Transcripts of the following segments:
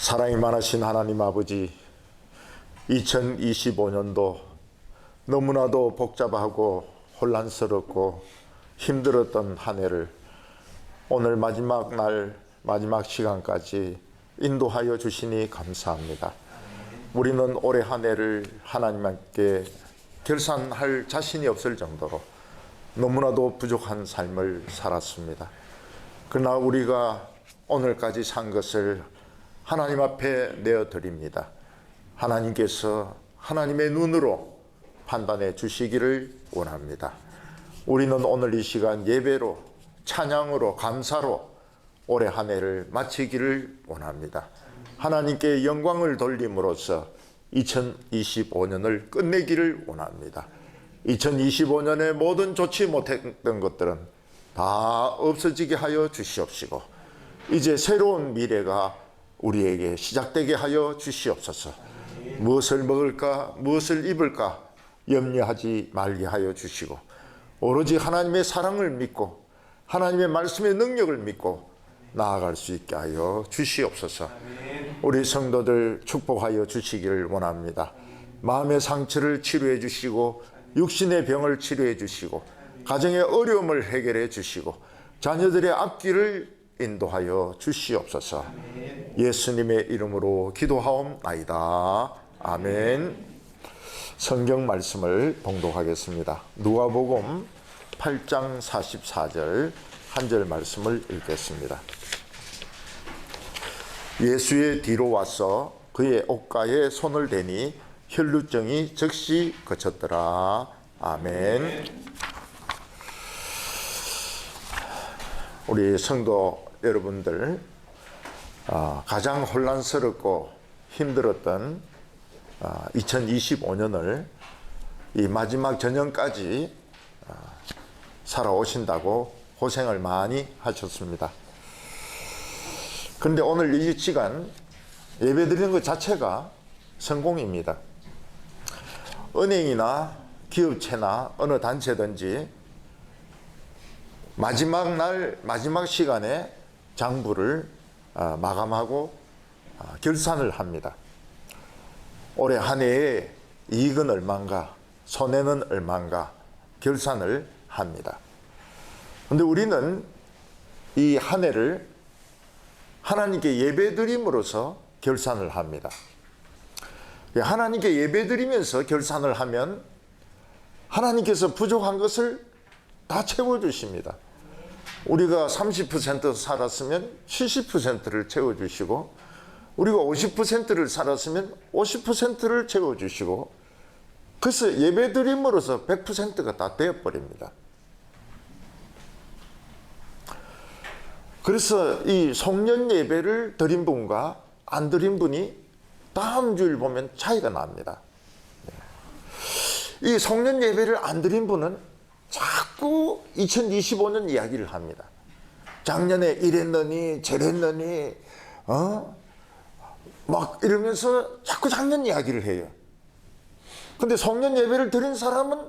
사랑이 많으신 하나님 아버지, 2025년도 너무나도 복잡하고 혼란스럽고 힘들었던 한 해를 오늘 마지막 날 마지막 시간까지 인도하여 주시니 감사합니다. 우리는 올해 한 해를 하나님께 결산할 자신이 없을 정도로 너무나도 부족한 삶을 살았습니다. 그러나 우리가 오늘까지 산 것을 하나님 앞에 내어드립니다. 하나님께서 하나님의 눈으로 판단해 주시기를 원합니다. 우리는 오늘 이 시간 예배로, 찬양으로, 감사로 올해 한 해를 마치기를 원합니다. 하나님께 영광을 돌림으로써 2025년을 끝내기를 원합니다. 2025년에 모든 좋지 못했던 것들은 다 없어지게 하여 주시옵시고, 이제 새로운 미래가 우리에게 시작되게 하여 주시옵소서. 무엇을 먹을까, 무엇을 입을까 염려하지 말게 하여 주시고, 오로지 하나님의 사랑을 믿고 하나님의 말씀의 능력을 믿고 나아갈 수 있게 하여 주시옵소서. 우리 성도들 축복하여 주시기를 원합니다. 마음의 상처를 치료해 주시고, 육신의 병을 치료해 주시고, 가정의 어려움을 해결해 주시고, 자녀들의 앞길을 인도하여 주시옵소서. 예수님의 이름으로 기도하옵나이다. 아멘. 성경 말씀을 봉독하겠습니다. 누가복음 8장 44절 한 절 말씀을 읽겠습니다. 예수의 뒤로 와서 그의 옷가에 손을 대니 혈루증이 즉시 그쳤더라. 아멘. 우리 성도 여러분들, 가장 혼란스럽고 힘들었던 2025년을 이 마지막 전년까지 살아오신다고 고생을 많이 하셨습니다. 그런데 오늘 이 시간 예배 드리는 것 자체가 성공입니다. 은행이나 기업체나 어느 단체든지 마지막 날 마지막 시간에 장부를 마감하고 결산을 합니다. 올해 한 해에 이익은 얼마인가, 손해는 얼마인가 결산을 합니다. 그런데 우리는 이 한 해를 하나님께 예배드림으로써 결산을 합니다. 하나님께 예배드리면서 결산을 하면 하나님께서 부족한 것을 다 채워주십니다. 우리가 30% 살았으면 70%를 채워주시고, 우리가 50%를 살았으면 50%를 채워주시고, 그래서 예배드림으로써 100%가 다 되어버립니다. 그래서 이 송년 예배를 드린 분과 안 드린 분이 다음 주일 보면 차이가 납니다. 이 송년 예배를 안 드린 분은 자꾸 2025년 이야기를 합니다. 작년에 이랬느니 저랬느니 막 이러면서 자꾸 작년 이야기를 해요. 근데 송년 예배를 드린 사람은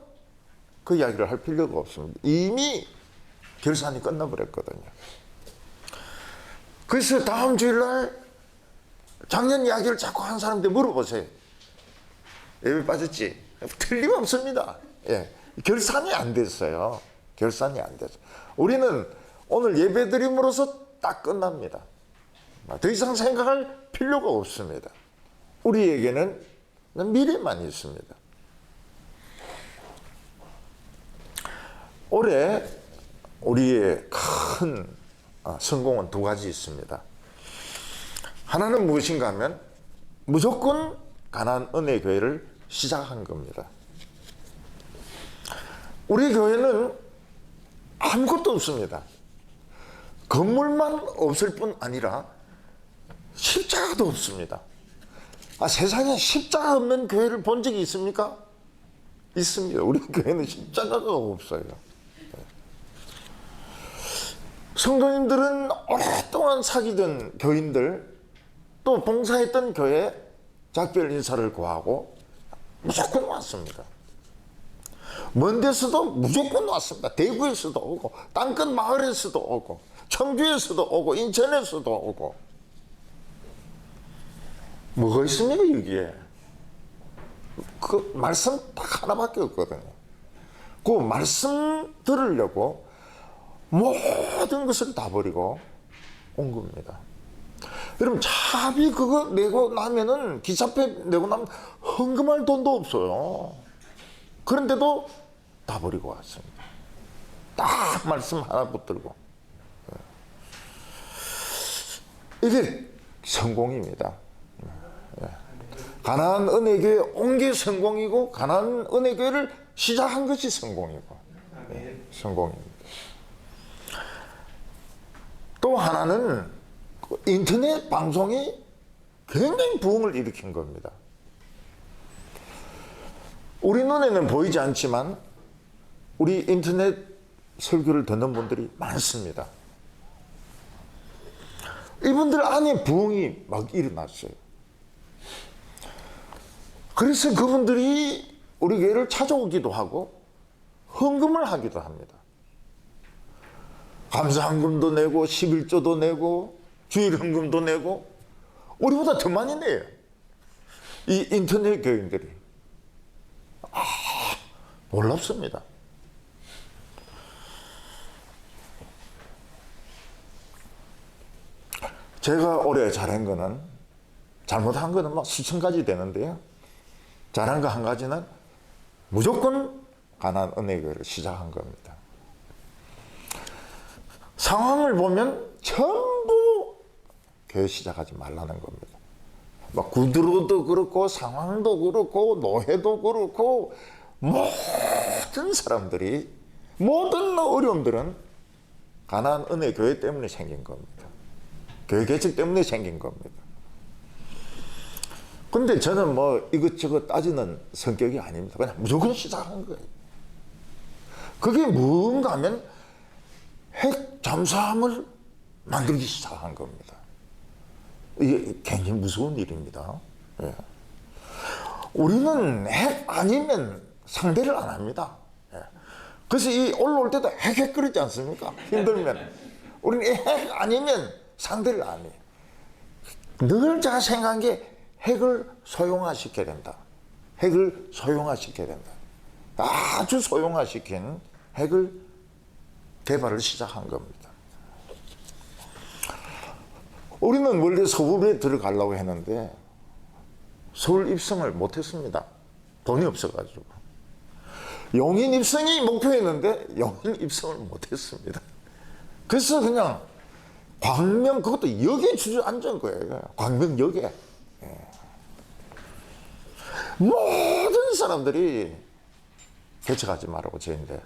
그 이야기를 할 필요가 없습니다. 이미 결산이 끝나버렸거든요. 그래서 다음 주일날 작년 이야기를 자꾸 한 사람한테 물어보세요. 예배 빠졌지? 틀림없습니다. 예. 결산이 안 됐어요. 결산이 안 됐어요. 우리는 오늘 예배 드림으로써 딱 끝납니다. 더 이상 생각할 필요가 없습니다. 우리에게는 미래만 있습니다. 올해 우리의 큰 성공은 두 가지 있습니다. 하나는 무엇인가 하면 무조건 가나안 은혜 교회를 시작한 겁니다. 우리 교회는 아무것도 없습니다. 건물만 없을 뿐 아니라 십자가도 없습니다. 세상에 십자가 없는 교회를 본 적이 있습니까? 있습니다. 우리 교회는 십자가가 없어요. 성도님들은 오랫동안 사귀던 교인들, 또 봉사했던 교회 작별 인사를 구하고 무조건 왔습니다. 먼 데서도 무조건 왔습니다. 대구에서도 오고, 땅끝 마을에서도 오고, 청주에서도 오고, 인천에서도 오고. 뭐가 있습니까 여기에? 그 말씀 딱 하나밖에 없거든요. 그 말씀 들으려고 모든 것을 다 버리고 온 겁니다. 여러분 차비 그거 내고 나면은 기차표 내고 나면 헌금할 돈도 없어요. 그런데도 다 버리고 왔습니다. 딱 말씀 하나 붙들고. 이게 성공입니다. 가나안 은혜교회 온 게 성공이고 가나안 은혜교회를 시작한 것이 성공이고 성공입니다. 또 하나는 인터넷 방송이 굉장히 부흥을 일으킨 겁니다. 우리 눈에는 보이지 않지만 우리 인터넷 설교를 듣는 분들이 많습니다. 이분들 안에 부흥이 막 일어났어요. 그래서 그분들이 우리 교회를 찾아오기도 하고 헌금을 하기도 합니다. 감사헌금도 내고 11조도 내고 주일 헌금도 내고 우리보다 더 많이 내요. 이 인터넷 교인들이. 놀랍습니다. 제가 올해 잘한 거는, 잘못한 거는 막 수천 가지 되는데요. 잘한 거 한 가지는 무조건 가나안 은혜교회를 시작한 겁니다. 상황을 보면 전부 교회 시작하지 말라는 겁니다. 막 구두로도 그렇고 상황도 그렇고 노예도 그렇고 모든 사람들이 모든 어려움들은 가나안 은혜교회 때문에 생긴 겁니다. 교회 개척 때문에 생긴 겁니다. 근데 저는 뭐 이것저것 따지는 성격이 아닙니다. 그냥 무조건 시작한 거예요. 그게 뭔가 하면 핵 잠수함을 만들기 시작한 겁니다. 이게 굉장히 무서운 일입니다. 예. 우리는 핵 아니면 상대를 안 합니다. 예. 그래서 이 올라올 때도 핵거리지 않습니까? 힘들면. 우리는 핵 아니면 상대를 안 해요. 늘 제가 생각한 게 핵을 소형화시켜야 된다. 핵을 소형화시켜야 된다. 아주 소형화시킨 핵을 개발을 시작한 겁니다. 우리는 원래 서울에 들어가려고 했는데 서울 입성을 못했습니다. 돈이 없어가지고. 용인 입성이 목표였는데 용인 입성을 못했습니다. 그래서 그냥 광명, 그것도 역에 주저앉은 거예요. 광명역에. 모든 사람들이 개척하지 말라고 저인데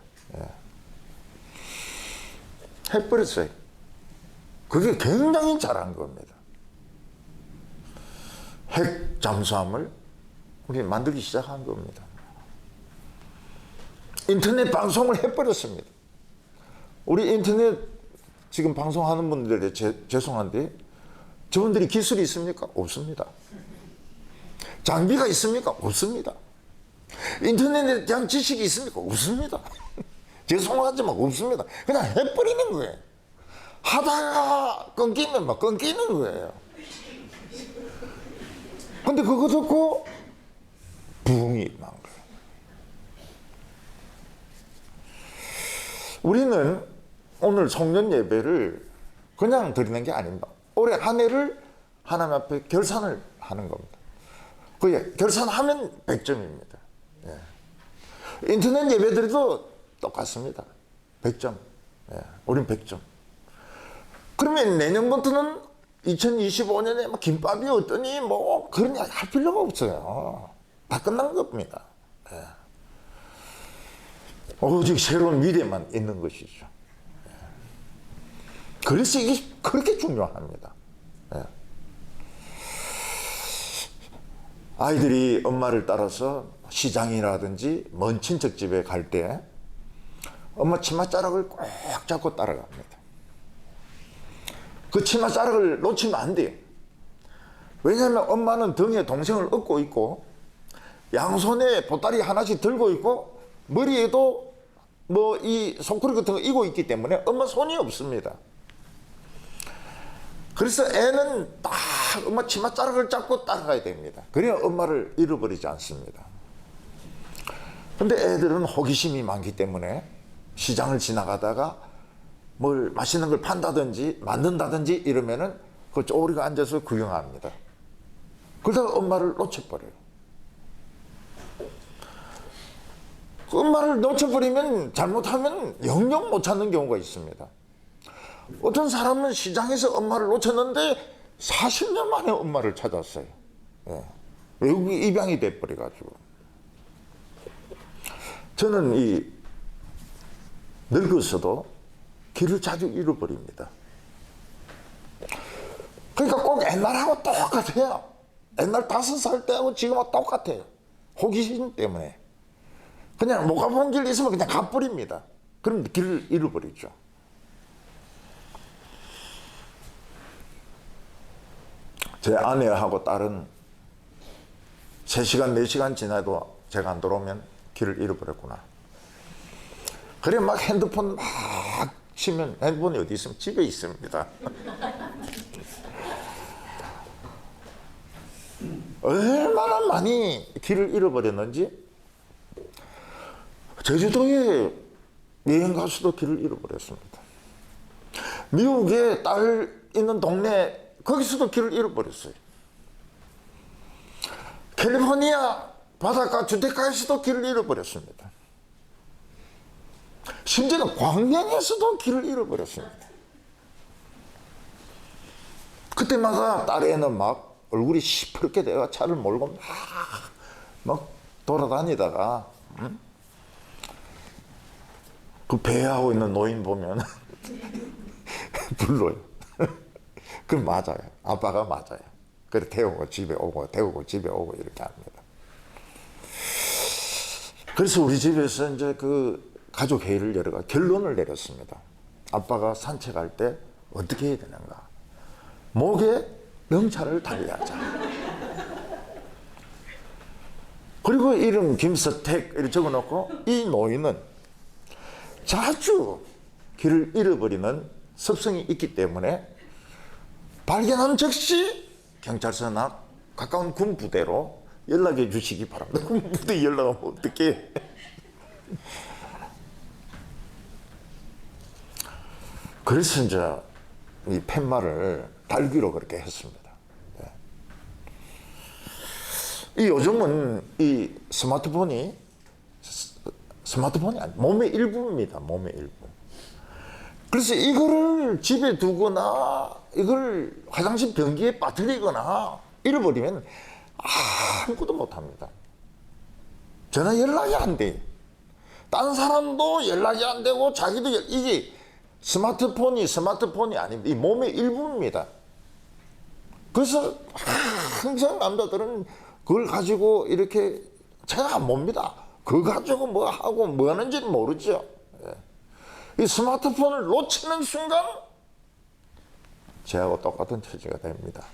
해버렸어요. 그게 굉장히 잘한 겁니다. 핵 잠수함을 우리 만들기 시작한 겁니다. 인터넷 방송을 해버렸습니다. 우리 인터넷 지금 방송하는 분들에 죄송한데 저분들이 기술이 있습니까? 없습니다. 장비가 있습니까? 없습니다. 인터넷에 대한 지식이 있습니까? 없습니다. 죄송하지만 없습니다. 그냥 해버리는 거예요. 하다가 끊기면 막 끊기는 거예요. 근데 그거 듣고 부흥이 난 거예요. 우리는 오늘 송년 예배를 그냥 드리는 게 아닙니다. 올해 한 해를 하나님 앞에 결산을 하는 겁니다. 그 결산하면 100점입니다. 예. 인터넷 예배들도 똑같습니다. 100점. 예. 우린 100점. 그러면 내년부터는 2025년에 뭐 김밥이 어떠니 뭐 그런 이야기 할 필요가 없어요. 다 끝난 겁니다. 예. 오직 새로운 미래만 있는 것이죠. 예. 그래서 이게 그렇게 중요합니다. 예. 아이들이 엄마를 따라서 시장이라든지 먼 친척집에 갈 때 엄마 치맛자락을 꼭 잡고 따라갑니다. 그 치맛자락을 놓치면 안 돼요. 왜냐하면 엄마는 등에 동생을 업고 있고 양손에 보따리 하나씩 들고 있고 머리에도 뭐 이 손코리 같은 거 이고 있기 때문에 엄마 손이 없습니다. 그래서 애는 딱 엄마 치맛자락을 잡고 따라가야 됩니다. 그래야 엄마를 잃어버리지 않습니다. 근데 애들은 호기심이 많기 때문에 시장을 지나가다가 뭘 맛있는 걸 판다든지 만든다든지 이러면은 그 쪼리가 앉아서 구경합니다. 그러다가 엄마를 놓쳐버려요. 그 엄마를 놓쳐버리면 잘못하면 영영 못 찾는 경우가 있습니다. 어떤 사람은 시장에서 엄마를 놓쳤는데 40년 만에 엄마를 찾았어요. 예. 외국이 입양이 돼버려가지고. 저는 이 늙어서도 길을 자주 잃어버립니다. 그러니까 꼭 옛날하고 똑같아요. 옛날 5살 때하고 지금하고 똑같아요. 호기심 때문에. 그냥 못 가본 길 있으면 그냥 가버립니다. 그럼 길을 잃어버리죠. 제 아내하고 딸은 3시간, 4시간 지나도 제가 안 들어오면 길을 잃어버렸구나. 그래 막 핸드폰 막 치면 핸드폰이 어디 있으면 집에 있습니다. 얼마나 많이 길을 잃어버렸는지 제주도에 여행 가서도 길을 잃어버렸습니다. 미국에 딸 있는 동네 거기서도 길을 잃어버렸어요. 캘리포니아 바닷가 주택가에서도 길을 잃어버렸습니다. 심지어는 광명에서도 길을 잃어버렸습니다. 그때마다 딸애는 막 얼굴이 시퍼렇게 돼가 차를 몰고 막 돌아다니다가 그 배하고 있는 노인 보면 불러요. 그럼 맞아요. 아빠가 맞아요. 그래 태우고 집에 오고 태우고 집에 오고 이렇게 합니다. 그래서 우리 집에서 이제 그 가족 회의를 열어가 결론을 내렸습니다. 아빠가 산책할 때 어떻게 해야 되는가? 목에 명찰을 달려하자. 그리고 이름 김서택 이렇게 적어놓고 이 노인은 자주 길을 잃어버리는 습성이 있기 때문에 발견한 즉시 경찰서나 가까운 군부대로 연락해 주시기 바랍니다. 군부대 연락하면 어떡해. 그래서 이제 이 팻말을 달기로 그렇게 했습니다. 이 요즘은 이 스마트폰이 아니 몸의 일부입니다. 몸의 일부. 그래서 이거를 집에 두거나 이걸 화장실 변기에 빠뜨리거나 잃어버리면 아무것도 못합니다. 전화 연락이 안 돼. 딴 사람도 연락이 안 되고 자기도 이게 스마트폰이 아닙니다. 이 몸의 일부입니다. 그래서 항상 남자들은 그걸 가지고 이렇게 잘 안 봅니다. 그거 가지고 뭐 하고 뭐 하는지는 모르죠. 이 스마트폰을 놓치는 순간 저하고 똑같은 처지가 됩니다.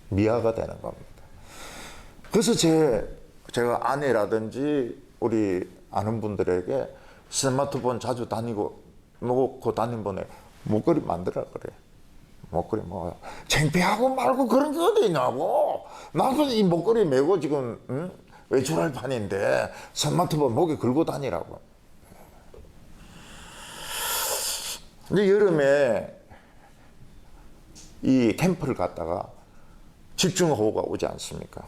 미아가 되는 겁니다. 그래서 제가 아내라든지 우리 아는 분들에게 스마트폰 자주 놓고 다니는 분에 목걸이 만들라 그래. 목걸이 뭐 창피하고 말고 그런 게 어디 있냐고. 나도 이 목걸이 메고 지금 외출할 판인데 스마트폰 목에 걸고 다니라고. 근데 여름에 이 캠프를 갔다가 집중호우가 오지 않습니까?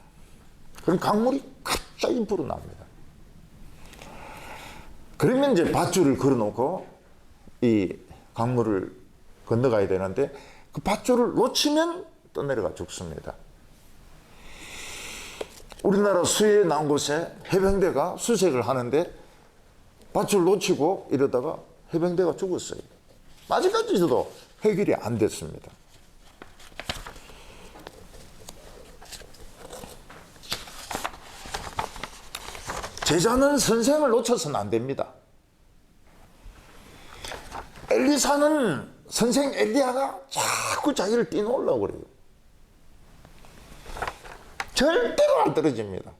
그럼 강물이 갑자기 불어납니다. 그러면 이제 밧줄을 걸어놓고 이 강물을 건너가야 되는데 그 밧줄을 놓치면 떠내려가 죽습니다. 우리나라 수해에 나온 곳에 해병대가 수색을 하는데 밧줄 놓치고 이러다가 해병대가 죽었어요. 아직까지도 해결이 안 됐습니다. 제자는 선생을 놓쳐서는 안 됩니다. 엘리사는 선생 엘리야가 자꾸 자기를 뛰어올라고 그래요. 절대로 안 떨어집니다.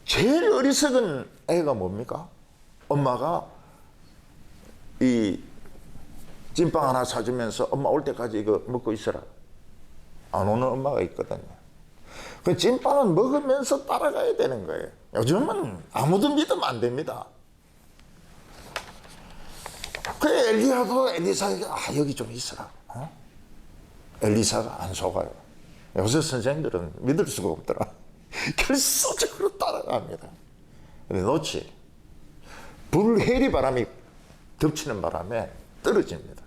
제일 어리석은 애가 뭡니까? 엄마가 이 찐빵 하나 사주면서 엄마 올 때까지 이거 먹고 있어라. 안 오는 엄마가 있거든요. 그 찐빵은 먹으면서 따라가야 되는 거예요. 요즘은 아무도 믿으면 안 됩니다. 그 엘리야도 엘리사에게 여기 좀 있어라. 엘리사가 안 속아요. 요새 선생들은 믿을 수가 없더라. 결사적으로 따라갑니다. 근데 놓지. 불해리 바람이 덮치는 바람에 떨어집니다.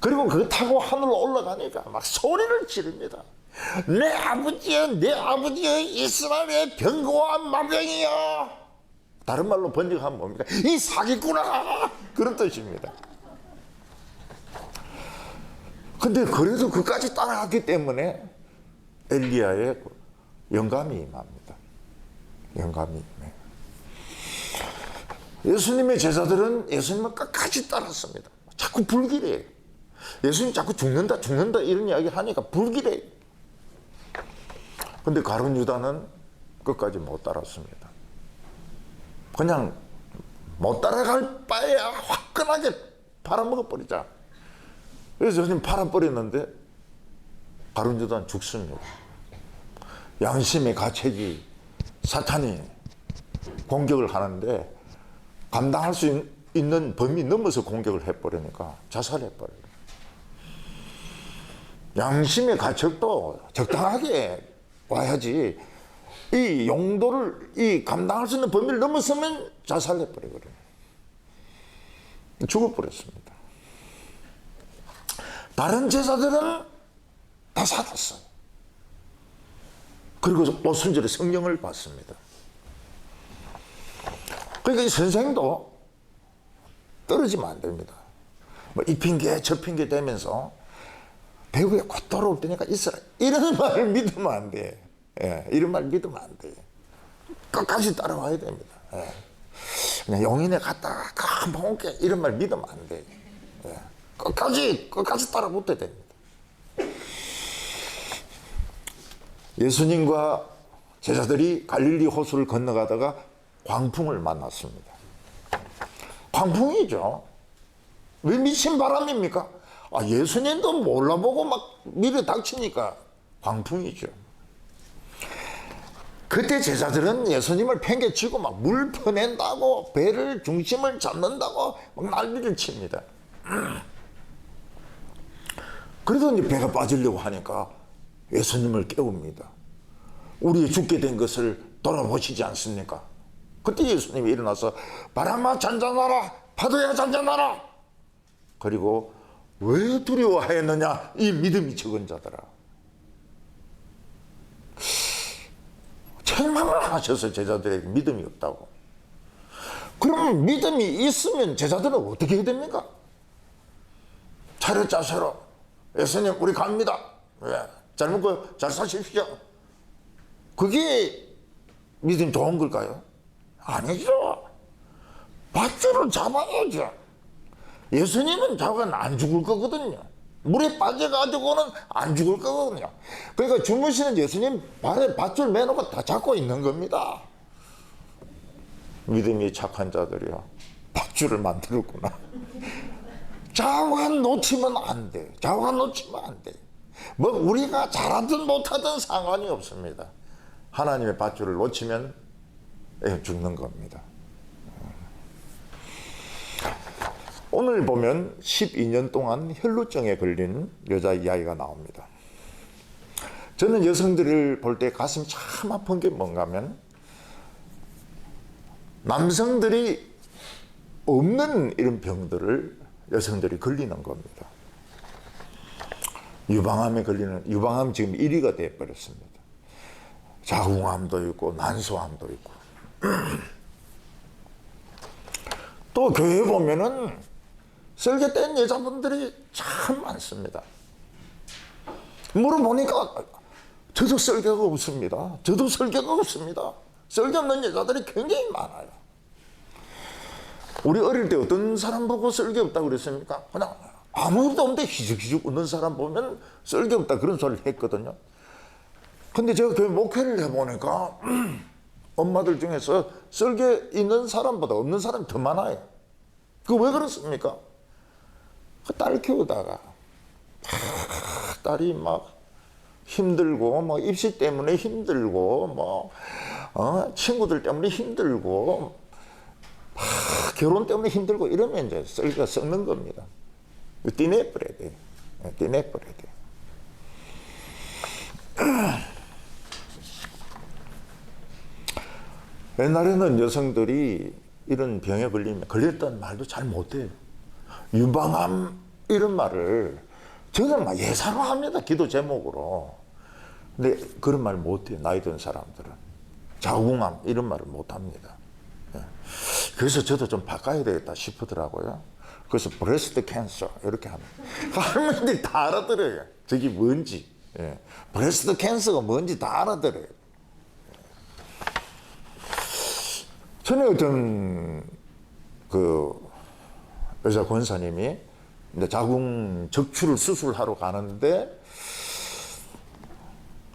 그리고 그거 타고 하늘로 올라가니까 막 소리를 지릅니다. 내 아버지여 이스라엘의 병거와 마병이여. 다른 말로 번역하면 뭡니까? 이 사기꾼아, 그런 뜻입니다. 근데 그래도 그까지 따라갔기 때문에 엘리야의 영감이 임합니다. 영감이 임해요. 예수님의 제자들은 예수님을 끝까지 따랐습니다. 자꾸 불길해요. 예수님 자꾸 죽는다 이런 이야기 하니까 불길해요. 근데 가룟 유다는 끝까지 못 따랐습니다. 그냥 못 따라갈 바에야 화끈하게 팔아먹어버리자. 그래서 예수님 팔아버렸는데 가룟 유다는 죽습니다. 양심의 가책이 사탄이 공격을 하는데 감당할 수 있는 범위 넘어서 공격을 해버리니까 자살해버려요. 양심의 가책도 적당하게 와야지 이 용도를 이 감당할 수 있는 범위를 넘어서면 자살해버리거든요. 죽어버렸습니다. 다른 제자들은 다 살았어요. 그리고 오순절에 성령을 받습니다. 그러니까 이 선생도 떨어지면 안 됩니다. 뭐 이 핑계 저 핑계 대면서 배우에 곧 돌아올 테니까 있어라, 이런 말을 믿으면 안 돼. 예, 이런 말 믿으면 안 돼. 끝까지 따라와야 됩니다. 예. 그냥 용인에 갔다가 한번 올게, 이런 말 믿으면 안 돼. 예. 끝까지 따라붙어야 됩니다. 예수님과 제자들이 갈릴리 호수를 건너가다가 광풍을 만났습니다. 광풍이죠. 왜 미친 바람입니까? 예수님도 몰라보고 막 밀어 닥치니까 광풍이죠. 그때 제자들은 예수님을 팽개치고 막 물 퍼낸다고, 배를 중심을 잡는다고 막 난리를 칩니다. 그래서 이제 배가 빠지려고 하니까 예수님을 깨웁니다. 우리 죽게 된 것을 돌아보시지 않습니까? 그때 예수님이 일어나서 바람아 잔잔하라, 파도야 잔잔하라. 그리고 왜 두려워하였느냐, 이 믿음이 적은 자들아. 책망을 하셔서 제자들에게 믿음이 없다고. 그러면 믿음이 있으면 제자들은 어떻게 해야 됩니까? 차렷자세로 예수님 우리 갑니다. 잘 먹고 잘 사십시오. 그게 믿음 좋은 걸까요? 아니죠. 밧줄을 잡아야죠. 예수님은 저건 안 죽을 거거든요. 물에 빠져가지고는 안 죽을 거거든요. 그러니까 주무시는 예수님 발에 밧줄 매놓고 다 잡고 있는 겁니다. 믿음이 착한 자들이요, 밧줄을 만들었구나. 자관 놓치면 안 돼. 자관 놓치면 안 돼. 뭐 우리가 잘하든 못하든 상관이 없습니다. 하나님의 밧줄을 놓치면 죽는 겁니다. 오늘 보면 12년 동안 혈루증에 걸린 여자 이야기가 나옵니다. 저는 여성들을 볼 때 가슴이 참 아픈 게 뭔가 하면, 남성들이 없는 이런 병들을 여성들이 걸리는 겁니다. 유방암에 걸리는, 유방암 지금 1위가 되어버렸습니다. 자궁암도 있고 난소암도 있고. 또 교회 보면은 썰개 뗀 여자분들이 참 많습니다. 물어보니까 저도 썰개가 없습니다. 저도 썰개가 없습니다. 썰개 없는 여자들이 굉장히 많아요. 우리 어릴 때 어떤 사람 보고 썰개 없다고 그랬습니까? 그냥 아무것도 없는데 희죽희죽 웃는 사람 보면 썰개 없다, 그런 소리를 했거든요. 근데 제가 교회 목회를 해보니까 엄마들 중에서 썰개 있는 사람보다 없는 사람이 더 많아요. 그 왜 그렇습니까? 그 딸 키우다가 딸이 막 힘들고 뭐 입시 때문에 힘들고 뭐 친구들 때문에 힘들고 결혼 때문에 힘들고 이러면 이제 썩는 겁니다. 떼내버려야 돼. 떼내버려야 돼. 옛날에는 여성들이 이런 병에 걸렸다는 말도 잘 못해요. 유방암 이런 말을 저는 막 예사로 합니다. 기도 제목으로. 근데 그런 말 못해요. 나이 든 사람들은. 자궁암 이런 말을 못합니다. 그래서 저도 좀 바꿔야 되겠다 싶더라고요. 그래서 브레스트 캔서 이렇게 합니다. 할머니들이 다 알아들어요. 저게 뭔지. 브레스트 캔서가 뭔지 다 알아들어요. 전에 어떤 그 의사 권사님이 이제 자궁 적출을 수술하러 가는데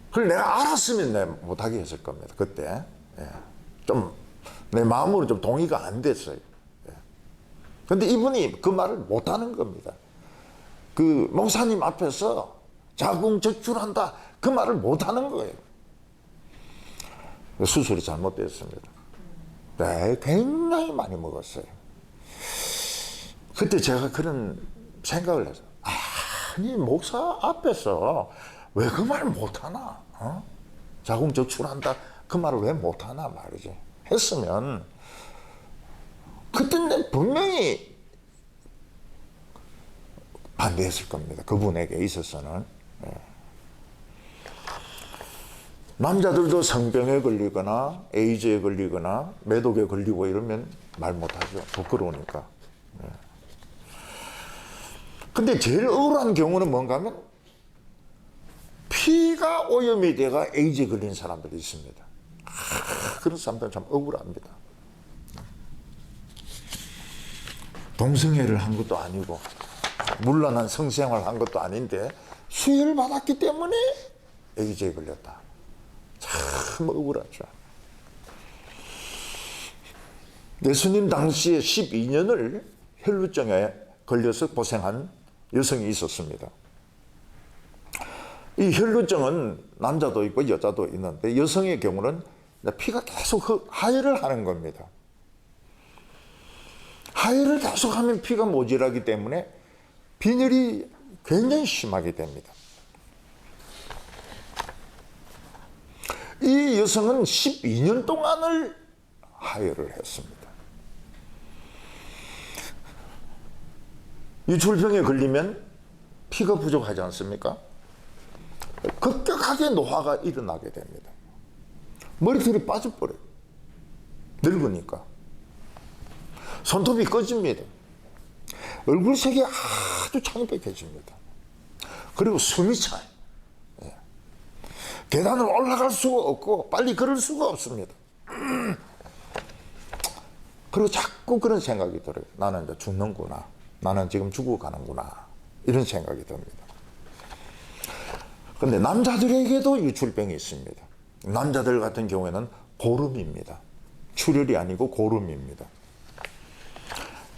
그걸 내가 알았으면 내가 못하게 했을 겁니다. 그때 좀 내 마음으로 좀 동의가 안 됐어요. 근데 이분이 그 말을 못하는 겁니다. 그 목사님 앞에서 자궁 적출한다 그 말을 못하는 거예요. 수술이 잘못됐습니다. 네, 굉장히 많이 먹었어요. 그때 제가 그런 생각을 해서 아니 목사 앞에서 왜 그 말 못하나? 자궁 적출한다 그 말을 왜 못하나 말이지. 했으면 그때 내 분명히 반대했을 겁니다. 그분에게 있어서는. 남자들도 성병에 걸리거나 에이즈에 걸리거나 매독에 걸리고 이러면 말 못하죠. 부끄러우니까. 근데 제일 억울한 경우는 뭔가 하면 피가 오염이 돼가 에이즈에 걸린 사람들이 있습니다. 그런 사람들은 참 억울합니다. 동성애를 한 것도 아니고 문란한 성생활을 한 것도 아닌데 수혈을 받았기 때문에 에이즈에 걸렸다. 참 억울하죠. 예수님 당시에 12년을 혈루증에 걸려서 고생한 여성이 있었습니다. 이 혈루증은 남자도 있고 여자도 있는데 여성의 경우는 피가 계속 하혈을 하는 겁니다. 하혈을 계속하면 피가 모자라기 때문에 빈혈이 굉장히 심하게 됩니다. 이 여성은 12년 동안을 하혈을 했습니다. 유출병에 걸리면 피가 부족하지 않습니까? 급격하게 노화가 일어나게 됩니다. 머리털이 빠져버려요. 늙으니까. 손톱이 꺼집니다. 얼굴색이 아주 창백해집니다. 그리고 숨이 차요. 계단을 올라갈 수가 없고 빨리 걸을 수가 없습니다. 그리고 자꾸 그런 생각이 들어요. 나는 이제 죽는구나. 나는 지금 죽어가는구나. 이런 생각이 듭니다. 그런데 남자들에게도 유출병이 있습니다. 남자들 같은 경우에는 고름입니다. 출혈이 아니고 고름입니다.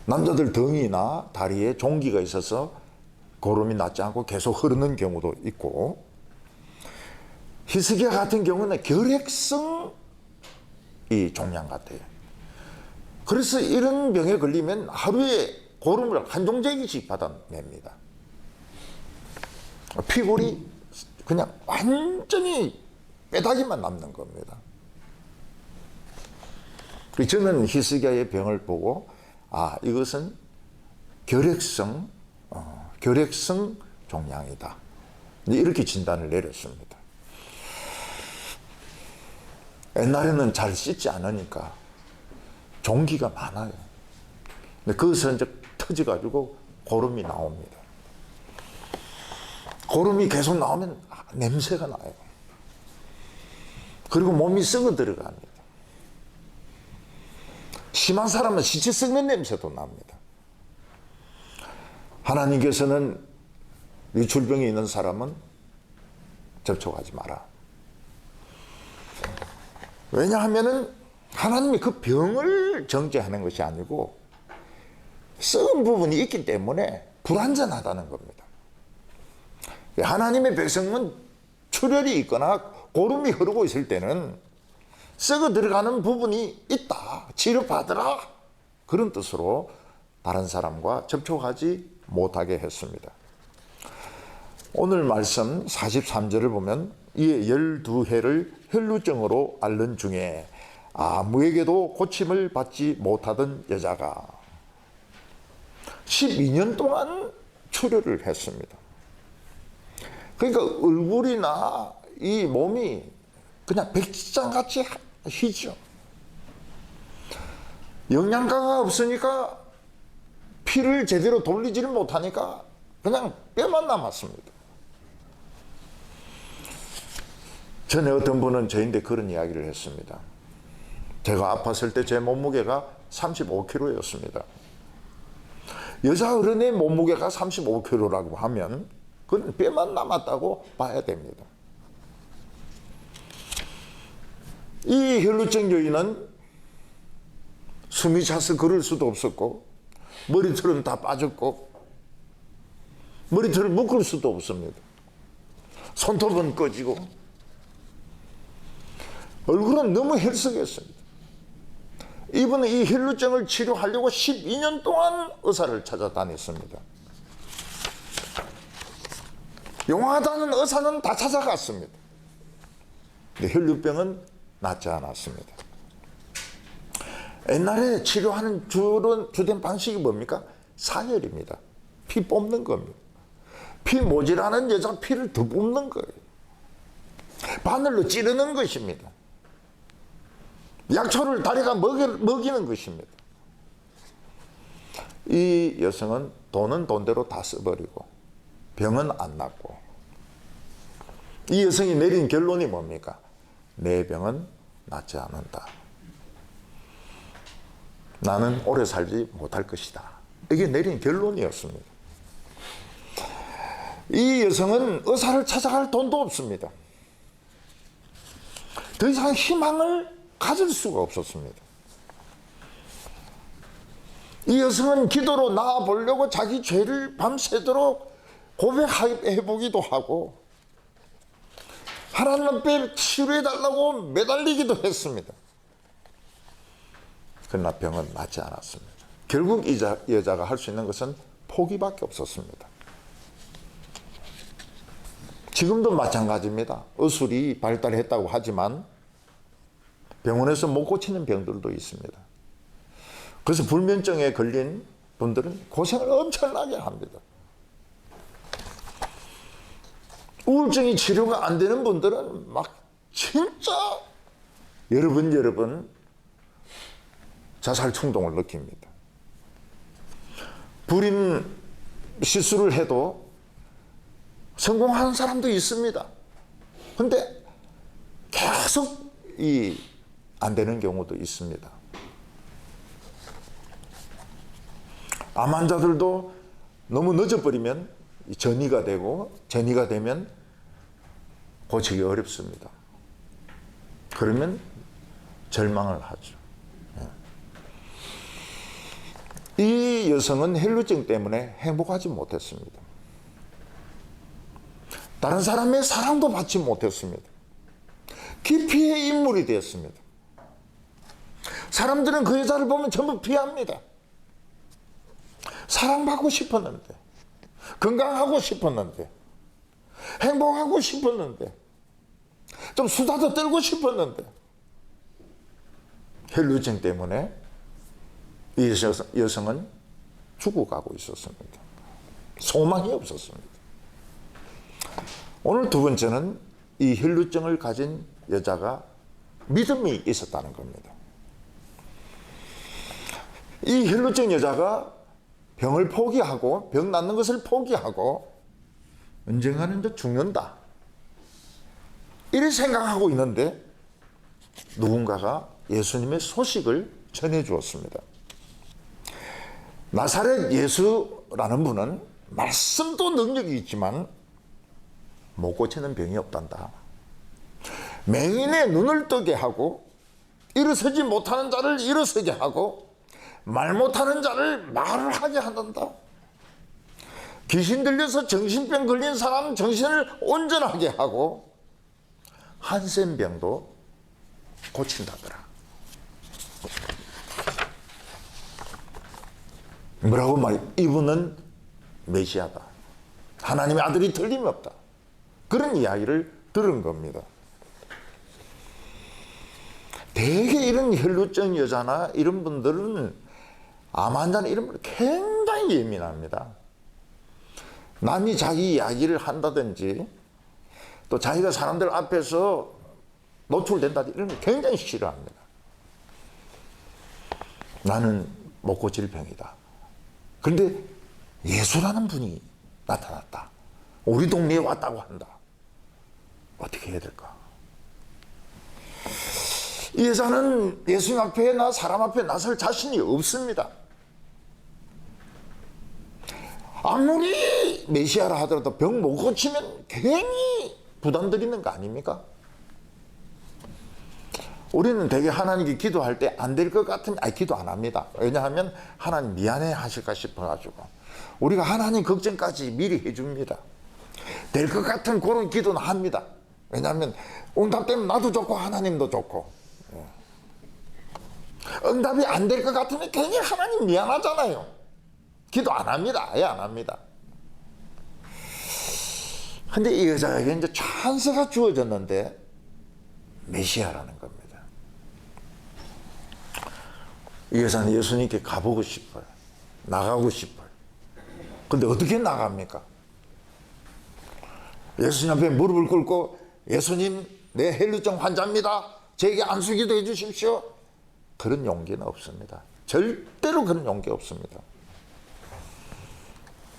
남자들 등이나 다리에 종기가 있어서 고름이 낫지 않고 계속 흐르는 경우도 있고, 히스기야 같은 경우는 결핵성 이 종양 같아요. 그래서 이런 병에 걸리면 하루에 고름을 한 종쟁이씩 받아냅니다. 피골이 그냥 완전히 뼈다귀만 남는 겁니다. 저는 히스기야의 병을 보고 이것은 결핵성 종양이다. 이렇게 진단을 내렸습니다. 옛날에는 잘 씻지 않으니까 종기가 많아요. 근데 거기서 이제 터져가지고 고름이 나옵니다. 고름이 계속 나오면 냄새가 나요. 그리고 몸이 썩어 들어갑니다. 심한 사람은 시체 썩는 냄새도 납니다. 하나님께서는 유출병이 있는 사람은 접촉하지 마라. 왜냐하면은 하나님이 그 병을 정죄하는 것이 아니고 썩은 부분이 있기 때문에 불완전하다는 겁니다. 하나님의 백성은 출혈이 있거나 고름이 흐르고 있을 때는 썩어 들어가는 부분이 있다, 치료받으라, 그런 뜻으로 다른 사람과 접촉하지 못하게 했습니다. 오늘 말씀 43절을 보면 이에 12해를 혈루증으로 앓는 중에 아무에게도 고침을 받지 못하던 여자가 12년 동안 출혈을 했습니다. 그러니까 얼굴이나 이 몸이 그냥 백지장같이 휘죠. 영양가가 없으니까 피를 제대로 돌리지를 못하니까 그냥 뼈만 남았습니다. 전에 어떤 분은 저인데 그런 이야기를 했습니다. 제가 아팠을 때 제 몸무게가 35kg였습니다. 여자 어른의 몸무게가 35kg라고 하면 그건 뼈만 남았다고 봐야 됩니다. 이 혈루증 여인은 숨이 차서 걸을 수도 없었고 머리털은 다 빠졌고 머리털을 묶을 수도 없습니다. 손톱은 꺼지고 얼굴은 너무 헬쓱했습니다. 이분은 이 혈루증을 치료하려고 12년 동안 의사를 찾아다녔습니다. 용하다는 의사는 다 찾아갔습니다. 근데 혈루병은 낫지 않았습니다. 옛날에 치료하는 주된 방식이 뭡니까? 사혈입니다. 피 뽑는 겁니다. 피 모자라는 여자 피를 더 뽑는 거예요. 바늘로 찌르는 것입니다. 약초를 다리가 먹이는 것입니다. 이 여성은 돈은 돈대로 다 써버리고 병은 안 낫고, 이 여성이 내린 결론이 뭡니까? 내 병은 낫지 않는다. 나는 오래 살지 못할 것이다. 이게 내린 결론이었습니다. 이 여성은 의사를 찾아갈 돈도 없습니다. 더 이상 희망을 가질 수가 없었습니다. 이 여성은 기도로 나아보려고 자기 죄를 밤새도록 고백해보기도 하고 하나님 앞에 치료해달라고 매달리기도 했습니다. 그러나 병은 낫지 않았습니다. 결국 이 여자가 할 수 있는 것은 포기밖에 없었습니다. 지금도 마찬가지입니다. 의술이 발달했다고 하지만 병원에서 못 고치는 병들도 있습니다. 그래서 불면증에 걸린 분들은 고생을 엄청나게 합니다. 우울증이 치료가 안 되는 분들은 막 진짜 여러 번 자살 충동을 느낍니다. 불임 시술을 해도 성공하는 사람도 있습니다. 근데 계속 안 되는 경우도 있습니다. 암 환자들도 너무 늦어버리면 전이가 되고, 전이가 되면 고치기 어렵습니다. 그러면 절망을 하죠. 이 여성은 혈루증 때문에 행복하지 못했습니다. 다른 사람의 사랑도 받지 못했습니다. 기피의 인물이 되었습니다. 사람들은 그 여자를 보면 전부 피합니다. 사랑받고 싶었는데, 건강하고 싶었는데, 행복하고 싶었는데, 좀 수다도 떨고 싶었는데, 혈루증 때문에 이 여성은 죽어가고 있었습니다. 소망이 없었습니다. 오늘 두 번째는 이 혈루증을 가진 여자가 믿음이 있었다는 겁니다. 이 혈루증 여자가 병을 포기하고, 병 낫는 것을 포기하고 언젠가는 이제 죽는다, 이렇게 생각하고 있는데 누군가가 예수님의 소식을 전해 주었습니다. 나사렛 예수라는 분은 말씀도 능력이 있지만 못 고치는 병이 없단다. 맹인의 눈을 뜨게 하고, 일어서지 못하는 자를 일어서게 하고, 말 못하는 자를 말을 하게 한단다. 귀신 들려서 정신병 걸린 사람 정신을 온전하게 하고 한센병도 고친다더라. 뭐라고 말해? 이분은 메시아다. 하나님의 아들이 틀림없다. 그런 이야기를 들은 겁니다. 대개 이런 혈루증 여자나 이런 분들은 암 환자나 이런 분들 굉장히 예민합니다. 남이 자기 이야기를 한다든지 또 자기가 사람들 앞에서 노출된다든지 이런 걸 굉장히 싫어합니다. 나는 못 고칠 병이다. 그런데 예수라는 분이 나타났다. 우리 동네에 왔다고 한다. 어떻게 해야 될까? 이 여자는 예수님 앞에나 사람 앞에 나설 자신이 없습니다. 아무리 메시아라 하더라도 병 못 고치면 괜히 부담 드리는 거 아닙니까? 우리는 되게 하나님께 기도할 때 안 될 것 같으면 기도 안 합니다. 왜냐하면 하나님 미안해 하실까 싶어가지고 우리가 하나님 걱정까지 미리 해줍니다. 될 것 같은 그런 기도는 합니다. 왜냐하면 응답되면 나도 좋고 하나님도 좋고, 응답이 안 될 것 같으면 괜히 하나님 미안하잖아요. 기도 안 합니다. 아예 안 합니다. 근데 이 여자에게 이제 찬스가 주어졌는데 메시아라는 겁니다. 이 여자는 예수님께 가보고 싶어요. 나가고 싶어요. 근데 어떻게 나갑니까? 예수님 앞에 무릎을 꿇고 예수님, 내 혈루증 환자입니다. 제게 안수기도 해 주십시오. 그런 용기는 없습니다. 절대로 그런 용기 없습니다.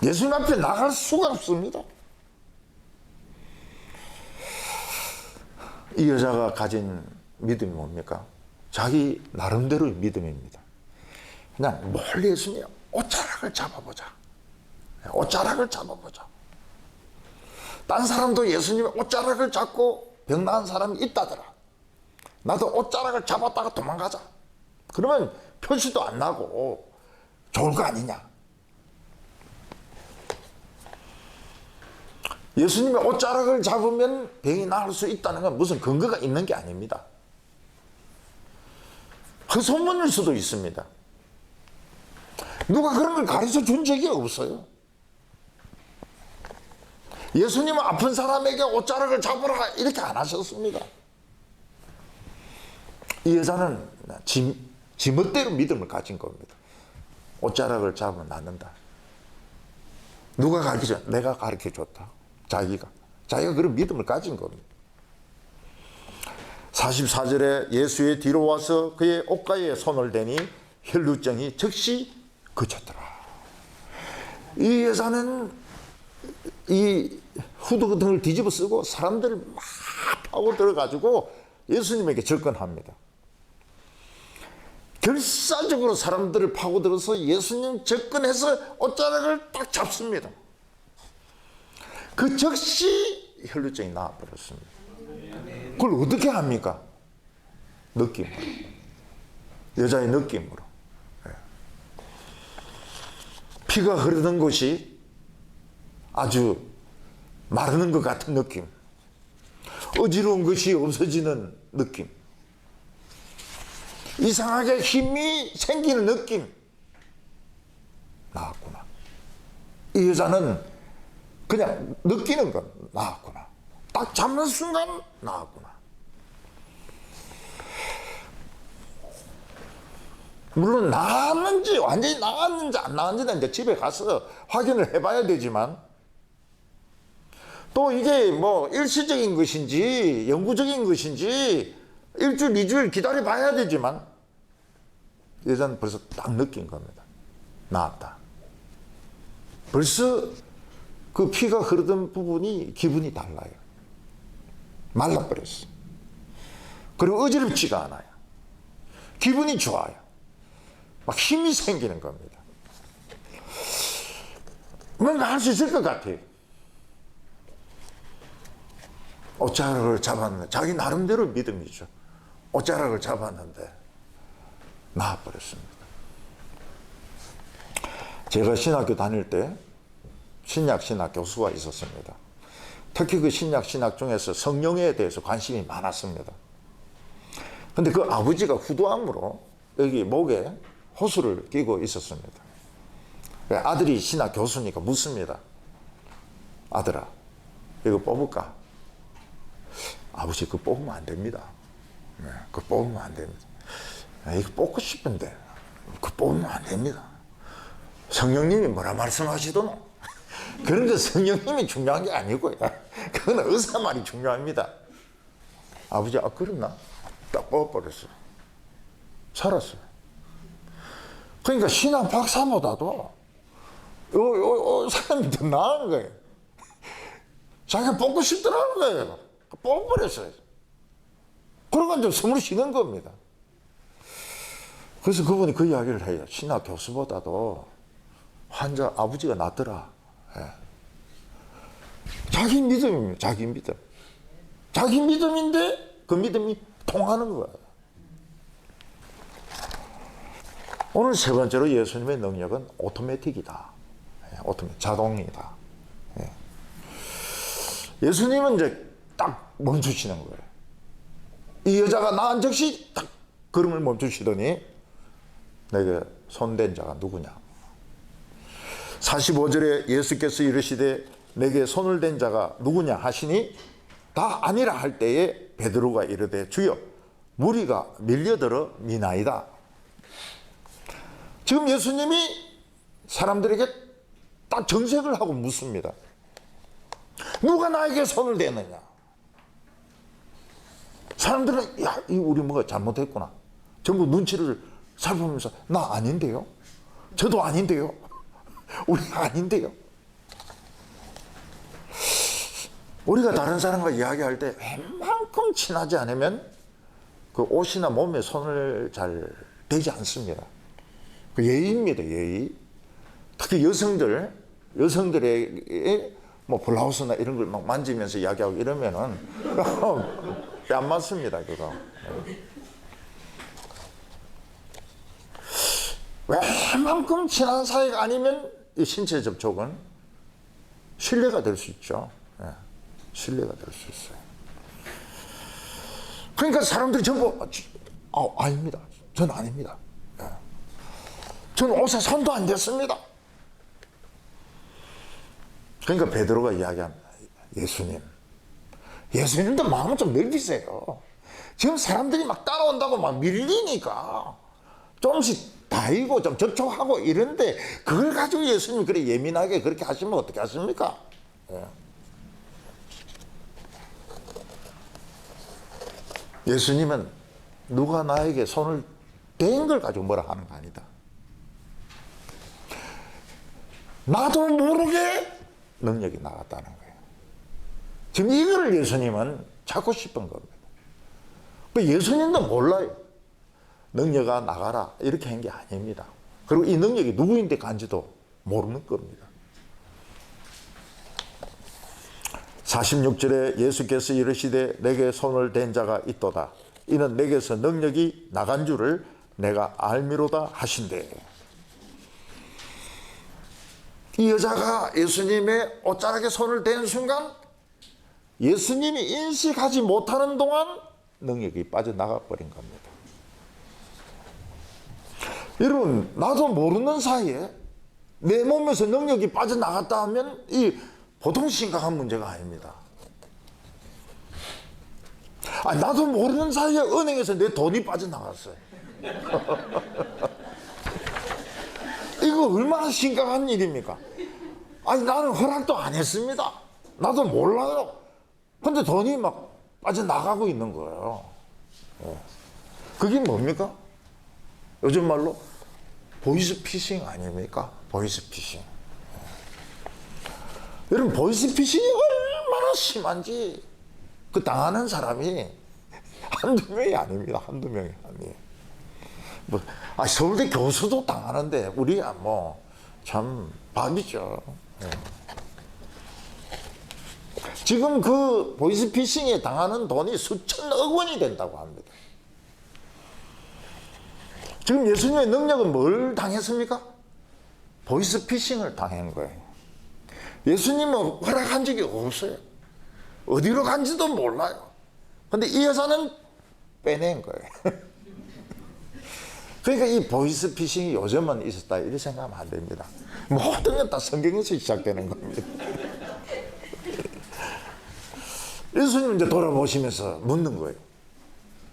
예수님 앞에 나갈 수가 없습니다. 이 여자가 가진 믿음이 뭡니까? 자기 나름대로의 믿음입니다. 그냥 멀리 예수님 옷자락을 잡아보자. 옷자락을 잡아보자. 딴 사람도 예수님의 옷자락을 잡고 병 나은 사람이 있다더라. 나도 옷자락을 잡았다가 도망가자. 그러면 표시도 안 나고 좋을 거 아니냐. 예수님의 옷자락을 잡으면 병이 나을 수 있다는 건 무슨 근거가 있는 게 아닙니다. 그 소문일 수도 있습니다. 누가 그런 걸 가르쳐 준 적이 없어요. 예수님은 아픈 사람에게 옷자락을 잡으라 이렇게 안 하셨습니다. 이 여자는 지멋대로 믿음을 가진 겁니다. 옷자락을 잡으면 낫는다. 누가 가르쳐? 내가 가르쳐 줬다. 자기가 그런 믿음을 가진 겁니다. 44절에 예수의 뒤로 와서 그의 옷가에 손을 대니 혈루증이 즉시 그쳤더라. 이 여자는 이 후드 등을 뒤집어 쓰고 사람들을 막 파고 들어가지고 예수님에게 접근합니다. 결사적으로 사람들을 파고들어서 예수님 접근해서 옷자락을 딱 잡습니다. 그 즉시 혈루증이 나와버렸습니다. 그걸 어떻게 합니까? 느낌으로. 여자의 느낌으로. 피가 흐르는 곳이 아주 마르는 것 같은 느낌. 어지러운 것이 없어지는 느낌. 이상하게 힘이 생기는 느낌. 나왔구나. 이 여자는 그냥 느끼는 건 나왔구나. 딱 잡는 순간 나왔구나. 물론 나왔는지 완전히 나왔는지 안 나왔는지는 이제 집에 가서 확인을 해봐야 되지만 또 이게 뭐 일시적인 것인지 영구적인 것인지 일주일, 2주일 기다려 봐야 되지만 여자는 벌써 딱 느낀 겁니다. 나왔다. 벌써 그 피가 흐르던 부분이 기분이 달라요. 말라버렸어. 그리고 어지럽지가 않아요. 기분이 좋아요. 막 힘이 생기는 겁니다. 뭔가 할 수 있을 것 같아요. 옷자락을 잡았는데 자기 나름대로 믿음이죠. 옷자락을 잡았는데 나와버렸습니다. 제가 신학교 다닐 때 신약 신학 교수가 있었습니다. 특히 그 신약 신학 중에서 성령에 대해서 관심이 많았습니다. 근데 그 아버지가 후두암으로 여기 목에 호수를 끼고 있었습니다. 아들이 신학 교수니까 묻습니다. 아들아, 이거 뽑을까? 아버지, 그거 뽑으면 안 됩니다. 그거 뽑으면 안 됩니다. 이거 뽑고 싶은데 그거 뽑으면 안 됩니다. 성령님이 뭐라 말씀하시더노? 그런 거 성령님이 중요한 게 아니고요. 그건 의사 말이 중요합니다. 아버지, 그랬나? 딱 뽑아버렸어요. 살았어요. 그러니까 신학 박사보다도 요 사람이 더 나은 거예요. 자기가 뽑고 싶더라는 거예요. 뽑아버렸어요. 그러고 이제 숨을 쉬는 겁니다. 그래서 그분이 그 이야기를 해요. 신학 교수보다도 환자 아버지가 낫더라. 예. 자기 믿음입니다. 자기 믿음. 자기 믿음인데 그 믿음이 통하는 거예요. 오늘 세 번째로 예수님의 능력은 오토매틱이다. 자동이다. 예수님은 이제 딱 멈추시는 거예요. 이 여자가 나은 즉시 딱 걸음을 멈추시더니 내게 손댄 자가 누구냐? 45절에 예수께서 이르시되 내게 손을 댄 자가 누구냐 하시니 다 아니라 할 때에 베드로가 이르되 주여 무리가 밀려들어 미나이다. 지금 예수님이 사람들에게 딱 정색을 하고 묻습니다. 누가 나에게 손을 대느냐? 사람들은 야, 우리 뭐가 잘못했구나. 전부 눈치를 살펴보면서 나 아닌데요? 저도 아닌데요? 우리 아닌데요? 우리가 다른 사람과 이야기할 때 웬만큼 친하지 않으면 그 옷이나 몸에 손을 잘 대지 않습니다. 그 예의입니다, 예의. 특히 여성들의 뭐 블라우스나 이런 걸 막 만지면서 이야기하고 이러면은 안 맞습니다, 그거. 웬만큼 친한 사이가 아니면 이 신체 접촉은 신뢰가 될 수 있죠. 신뢰가 될 수 있어요. 그러니까 사람들이 전부 아닙니다. 전 아닙니다. 저는 옷에 손도 안 댔습니다. 그러니까 베드로가 이야기합니다. 예수님도 마음을 좀 넓히세요. 지금 사람들이 막 따라온다고 막 밀리니까 조금씩 다이고 좀 접촉하고 이런데 그걸 가지고 예수님이 그래 예민하게 그렇게 하시면 어떻게 하십니까? 예수님은 누가 나에게 손을 댄 걸 가지고 뭐라 하는 거 아니다. 나도 모르게 능력이 나갔다는 거예요. 지금 이거를 예수님은 찾고 싶은 겁니다. 예수님도 몰라요. 능력아 나가라 이렇게 한 게 아닙니다. 그리고 이 능력이 누구인데 간지도 모르는 겁니다. 46절에 예수께서 이르시되 내게 손을 댄 자가 있도다. 이는 내게서 능력이 나간 줄을 내가 알미로다 하신대. 이 여자가 예수님의 옷자락에 손을 댄 순간 예수님이 인식하지 못하는 동안 능력이 빠져나가 버린 겁니다. 여러분, 나도 모르는 사이에 내 몸에서 능력이 빠져나갔다 하면 이 보통 심각한 문제가 아닙니다. 나도 모르는 사이에 은행에서 내 돈이 빠져나갔어요. 이거 얼마나 심각한 일입니까? 나는 허락도 안 했습니다. 나도 몰라요. 근데 돈이 막 빠져나가고 있는 거예요. 그게 뭡니까? 요즘 말로 보이스피싱 아닙니까? 보이스피싱. 여러분, 보이스피싱이 얼마나 심한지 그 당하는 사람이 한두 명이 아닙니다. 한두 명이 아니에요. 서울대 교수도 당하는데 우리야 뭐 참 밥이죠. 지금 그 보이스피싱에 당하는 돈이 수천억 원이 된다고 합니다. 지금 예수님의 능력은 뭘 당했습니까? 보이스피싱을 당한 거예요. 예수님은 허락한 적이 없어요. 어디로 간지도 몰라요. 근데 이 여자는 빼낸 거예요. 그러니까 이 보이스피싱이 요즘은 있었다 이렇게 생각하면 안 됩니다. 모든 건 다 성경에서 시작되는 겁니다. 예수님 이제 돌아보시면서 묻는 거예요.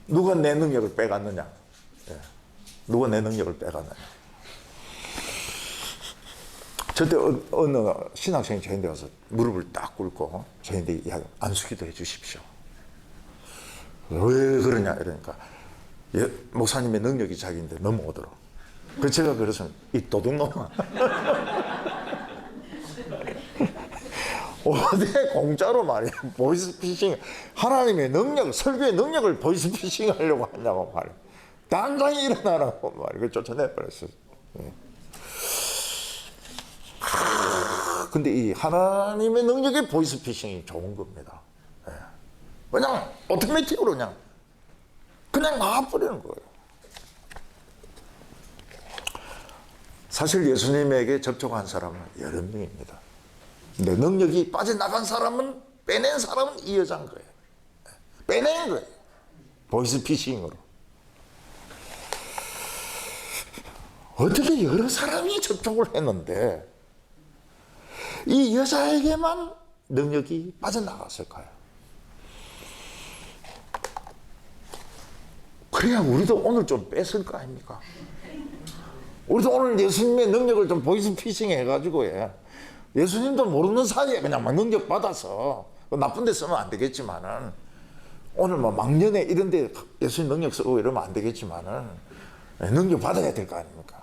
누가 내 능력을 빼갔느냐? 예. 누가 내 능력을 빼갔느냐? 저때 어느 신학생이 저한테 와서 무릎을 딱 꿇고 저한테 안수기도 해 주십시오. 왜 그러냐 이러니까 목사님의 능력이 자기인데 넘어오도록. 그래서 제가 그래서 이 도둑놈아 어디 공짜로 말이야 보이스피싱 하나님의 능력 설교의 능력을 보이스피싱 하려고 하냐고 말이야. 당장히 일어나라고 말이야. 그걸 쫓아내버렸어요. 근데 이 하나님의 능력의 보이스피싱이 좋은 겁니다. 그냥 오토매틱으로 그냥 나와버리는 거예요. 사실 예수님에게 접촉한 사람은 여러 명입니다. 내 능력이 빠져나간 사람은 빼낸 사람은 이 여자인 거예요. 빼낸 거예요. 보이스피싱으로. 어떻게 여러 사람이 접촉을 했는데 이 여자에게만 능력이 빠져나갔을까요? 그래야 우리도 오늘 좀 뺐을 거 아닙니까? 우리도 오늘 예수님의 능력을 좀 보이스피싱 해가지고 예수님도 모르는 사이에 그냥 막 능력 받아서 나쁜 데 쓰면 안 되겠지만은 오늘 뭐 막년에 이런 데 예수님 능력 쓰고 이러면 안 되겠지만은 능력 받아야 될 거 아닙니까?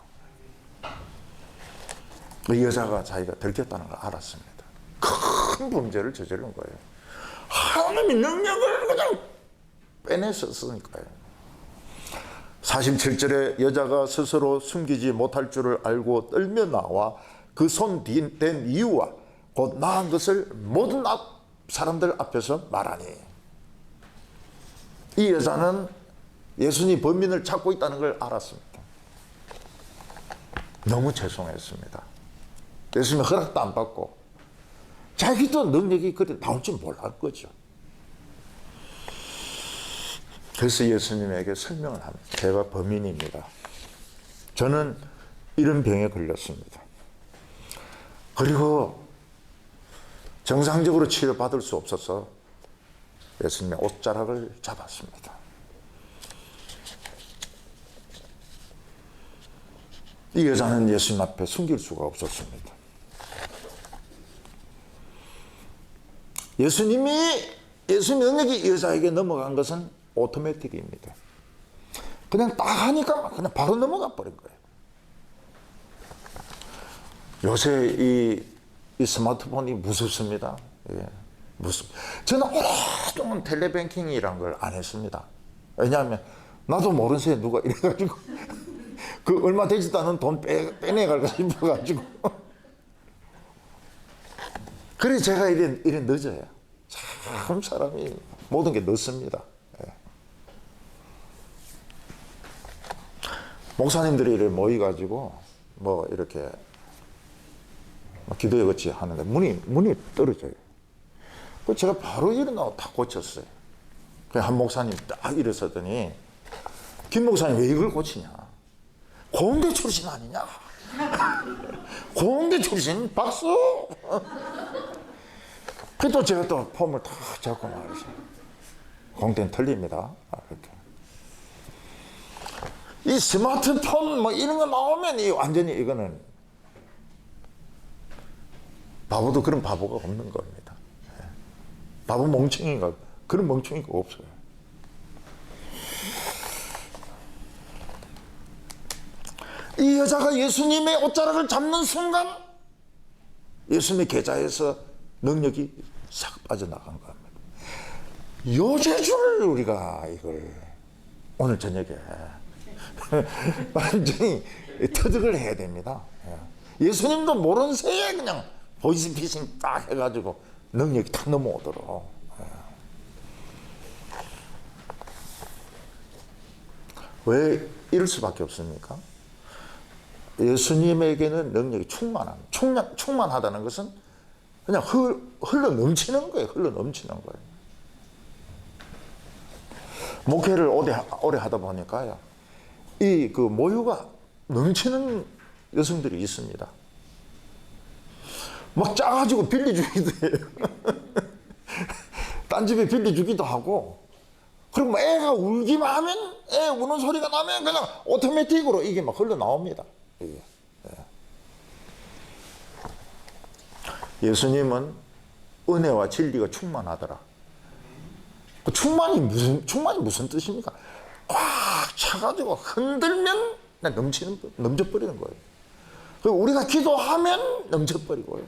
이 여자가 자기가 들켰다는 걸 알았습니다. 큰 범죄를 저지른 거예요. 하나님의 능력을 그냥 빼내셨으니까요. 47절에 여자가 스스로 숨기지 못할 줄을 알고 떨며 나와 그 손댄 이유와 곧 나은 것을 모든 사람들 앞에서 말하니. 이 여자는 예수님 범인을 찾고 있다는 걸 알았습니다. 너무 죄송했습니다. 예수님 허락도 안 받고 자기도 능력이 그래 나올 줄 몰랐 거죠. 그래서 예수님에게 설명을 합니다. 제가 범인입니다. 저는 이런 병에 걸렸습니다. 그리고 정상적으로 치료받을 수 없어서 예수님의 옷자락을 잡았습니다. 이 여자는 예수님 앞에 숨길 수가 없었습니다. 예수님의 능력이 이 여자에게 넘어간 것은 오토매틱입니다. 그냥 딱 하니까 그냥 바로 넘어가 버린 거예요. 요새 이 스마트폰이 무섭습니다. 예, 저는 오랫동안 텔레뱅킹이란 걸 안 했습니다. 왜냐하면 나도 모르는 새에 누가 이래가지고 그 얼마 되지도 않은 돈 빼내갈까 싶어가지고 그래서 제가 이래 늦어요. 참 사람이 모든 게 늦습니다. 예. 목사님들이 이렇게 모여가지고 뭐 이렇게 기도회 같이 하는데 문이 떨어져요. 그래서 제가 바로 일어나고 다 고쳤어요. 한 목사님 딱 일어서더니 김 목사님 왜 이걸 고치냐? 공대 출신 아니냐? 공대 출신 박수! 그 또 제가 또 폼을 다 잡고 말이죠. 공대는 틀립니다. 이렇게. 이 스마트폰 뭐 이런 거 나오면 완전히 이거는 바보도 그런 바보가 없는 겁니다. 바보 멍청이가 그런 멍청이가 없어요. 이 여자가 예수님의 옷자락을 잡는 순간 예수님의 계좌에서 능력이 싹 빠져나간 겁니다. 요제주를 우리가 이걸 오늘 저녁에 완전히 터득을 해야 됩니다. 예수님도 모르는 새에 그냥 보이스피싱 딱 해가지고 능력이 탁 넘어오도록. 왜 이럴 수밖에 없습니까? 예수님에게는 능력이 충만하다는 것은 그냥 흘러 넘치는 거예요. 흘러 넘치는 거예요. 목회를 오래 하다 보니까요, 이 그 모유가 넘치는 여성들이 있습니다. 막 짜가지고 빌려주기도 해요. 딴 집에 빌려주기도 하고, 그리고 뭐 애가 울기만 하면, 애 우는 소리가 나면 그냥 오토매틱으로 이게 막 흘러나옵니다. 이게. 예수님은 은혜와 진리가 충만하더라. 그 충만이 무슨 뜻입니까? 꽉 차가지고 흔들면 넘쳐버리는 거예요. 그리고 우리가 기도하면 넘쳐버리고요.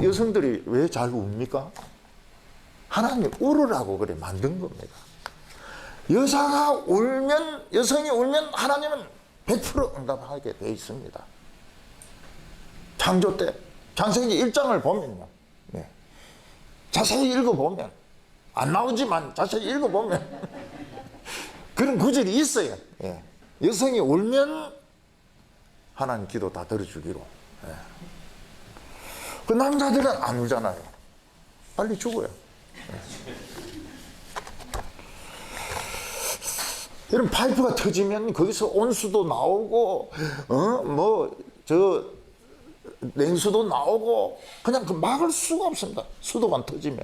여성들이 왜 잘 웁니까? 하나님이 울으라고 그래 만든 겁니다. 여성이 울면 하나님은 100% 응답하게 되어 있습니다. 창조 때 창세기 1장을 보면요, 네, 자세히 읽어보면, 안 나오지만 자세히 읽어보면 그런 구절이 있어요. 예. 여성이 울면 하나님 기도 다 들어주기로. 예. 그 남자들은 안 울잖아요. 빨리 죽어요. 이런 파이프가 터지면 거기서 온수도 나오고, 냉수도 나오고, 그냥 그 막을 수가 없습니다. 수도관 터지면.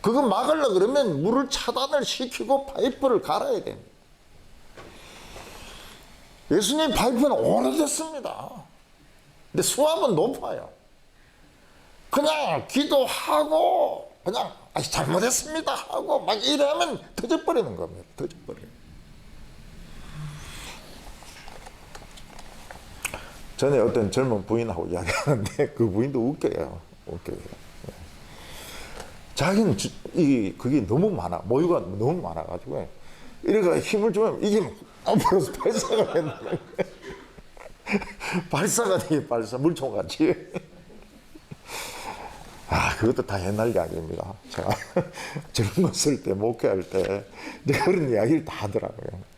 그거 막으려고 그러면 물을 차단을 시키고 파이프를 갈아야 됩니다. 예수님 파이프는 오래됐습니다. 근데 수압은 높아요. 그냥 기도하고, 그냥, 잘못했습니다 하고, 막 이러면 터져버리는 겁니다. 터져버려요. 전에 어떤 젊은 부인하고 이야기하는데 그 부인도 웃겨요. 자기는 그게 너무 많아. 모유가 너무 많아가지고 이래가 힘을 주면 이게 앞으로 발사가 된다는 거예요. 발사가 돼, 물총같이. 그것도 다 옛날 이야기입니다. 제가 젊은 쓸 때, 목회할 때 그런 이야기를 다 하더라고요.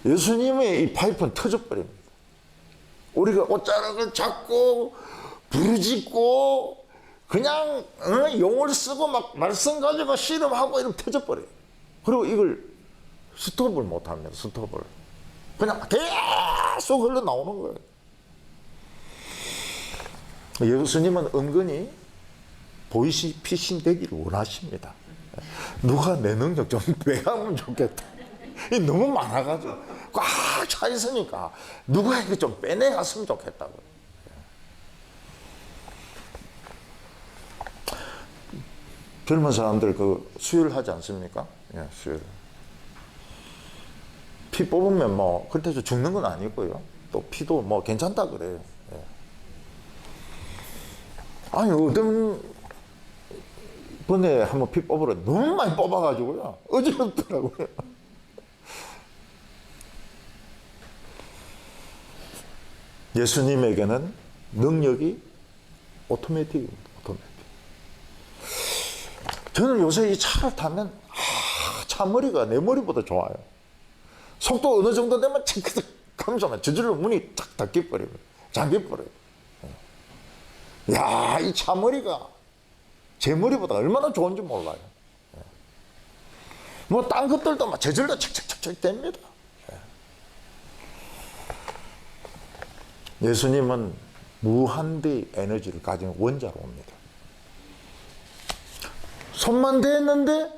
예수님의 이 파이프는 터져버립니다. 우리가 옷자락을 잡고 부르짖고 그냥 용을 쓰고 막 말씀 가지고 씨름하고 이러면 터져버려요. 그리고 이걸 스톱을 못합니다. 스톱을. 그냥 계속 흘러나오는 거예요. 예수님은 은근히 보이스피싱 되기를 원하십니다. 누가 내 능력 좀 빼가면 좋겠다. 너무 많아가지고 꽉 차 있으니까 누가 이거 좀 빼내갔으면 좋겠다고. 젊은 사람들 그 수혈 하지 않습니까? 예, 수혈. 피 뽑으면 뭐 그렇게 죽는 건 아니고요. 또 피도 뭐 괜찮다 그래요. 예. 아니 어떤 번에 한번 피 뽑으러 너무 많이 뽑아가지고요, 어지럽더라고요. 예수님에게는 능력이 오토매틱입니다. 오토매틱. 저는 요새 이 차를 타면 차 머리가 내 머리보다 좋아요. 속도 어느 정도 되면 칙칙 하면서 저절로 문이 탁 닫혀버립니다. 잠겨버려요. 야, 이 차 머리가 제 머리보다 얼마나 좋은지 몰라요. 뭐 딴 것들도 막 저절로 칙칙칙칙 됩니다. 예수님은 무한대의 에너지를 가진 원자로 옵니다. 손만 댔는데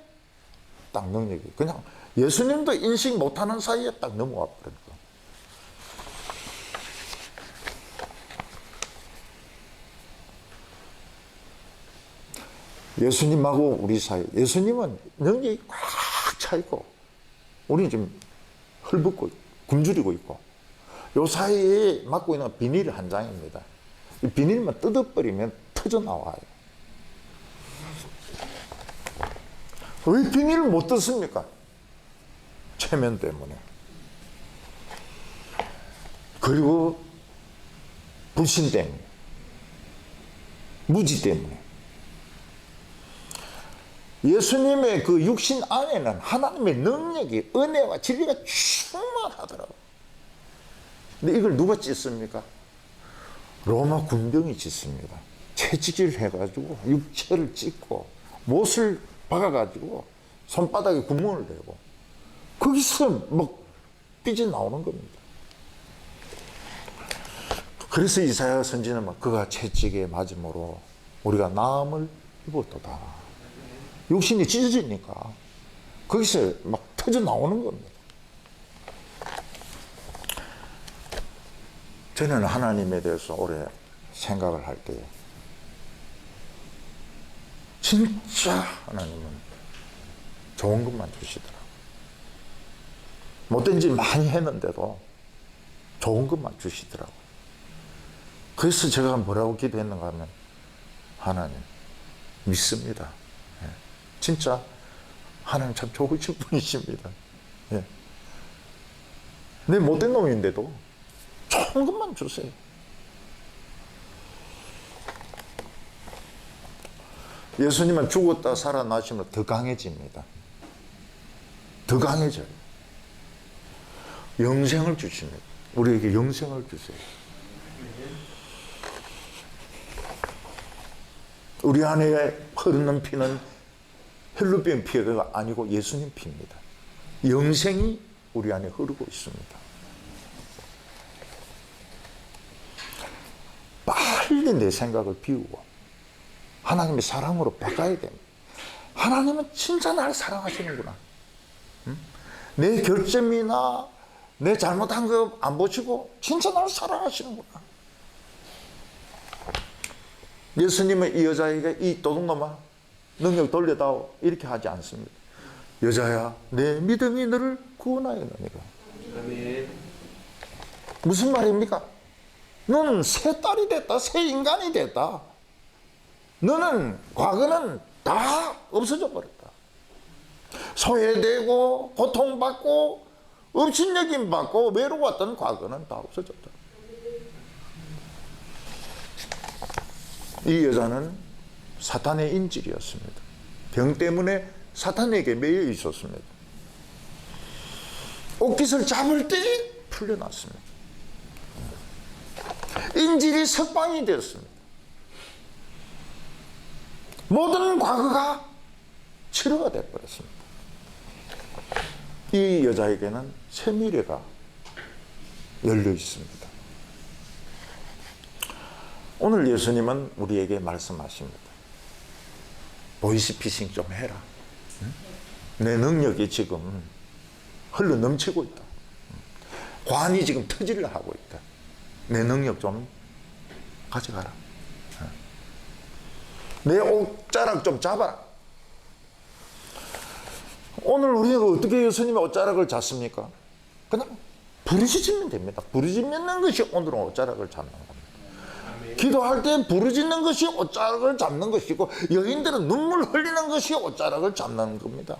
딱 능력이, 그냥 예수님도 인식 못하는 사이에 딱 넘어와 버린 거. 예수님하고 우리 사이, 예수님은 능력이 꽉 차 있고 우리는 지금 헐벗고 굶주리고 있고, 요 사이에 맡고 있는 비닐 한 장입니다. 이 비닐만 뜯어버리면 터져 나와요. 왜 비닐을 못 뜯습니까? 체면 때문에. 그리고 불신 때문에. 무지 때문에. 예수님의 그 육신 안에는 하나님의 능력이, 은혜와 진리가 충만하더라고요. 근데 이걸 누가 찢습니까? 로마 군병이 찢습니다. 채찍질 해가지고 육체를 찢고 못을 박아가지고 손바닥에 구멍을 내고 거기서 막 삐져 나오는 겁니다. 그래서 이사야 선지는 막 그가 채찍에 맞음으로 우리가 나음을 입었도다. 육신이 찢어지니까 거기서 막 터져 나오는 겁니다. 저는 하나님에 대해서 오래 생각을 할 때 진짜 하나님은 좋은 것만 주시더라고요. 못된 짓 많이 했는데도 좋은 것만 주시더라고요. 그래서 제가 뭐라고 기도했는가 하면 하나님 믿습니다. 예. 진짜 하나님 참 좋으신 분이십니다. 예. 내 못된 놈인데도 좋은 것만 주세요. 예수님은 죽었다 살아나시면 더 강해집니다. 더 강해져요. 영생을 주십니다. 우리에게 영생을 주세요. 우리 안에 흐르는 피는 헬로병 피가 아니고 예수님 피입니다. 영생이 우리 안에 흐르고 있습니다. 빨리 내 생각을 비우고 하나님의 사랑으로 바꿔야 됩니다. 하나님은 진짜 나를 사랑하시는구나. 내 결점이나 내 잘못한 거 안 보시고 진짜 나를 사랑하시는구나. 예수님은 이 여자에게 이 도둑놈아 능력 돌려다오 이렇게 하지 않습니다. 여자야 내 믿음이 너를 구원하였느니라. 무슨 말입니까? 너는 새 딸이 됐다. 새 인간이 됐다. 너는 과거는 다 없어져 버렸다. 소외되고 고통받고 업신여김 받고 외로웠던 과거는 다 없어졌다. 이 여자는 사탄의 인질이었습니다. 병 때문에 사탄에게 매여 있었습니다. 옷깃을 잡을 때 풀려났습니다. 인질이 석방이 되었습니다. 모든 과거가 치료가 되어버렸습니다. 이 여자에게는 새 미래가 열려 있습니다. 오늘 예수님은 우리에게 말씀하십니다. 보이스피싱 좀 해라. 내 능력이 지금 흘러 넘치고 있다. 관이 지금 터지려 하고 있다. 내 능력 좀 가져가라. 내 옷자락 좀 잡아라. 오늘 우리가 어떻게 예수님의 옷자락을 잡습니까? 그냥 부르짖으면 됩니다. 부르짖는 것이 오늘은 옷자락을 잡는 겁니다. 기도할 때 부르짖는 것이 옷자락을 잡는 것이고 여인들은 눈물 흘리는 것이 옷자락을 잡는 겁니다.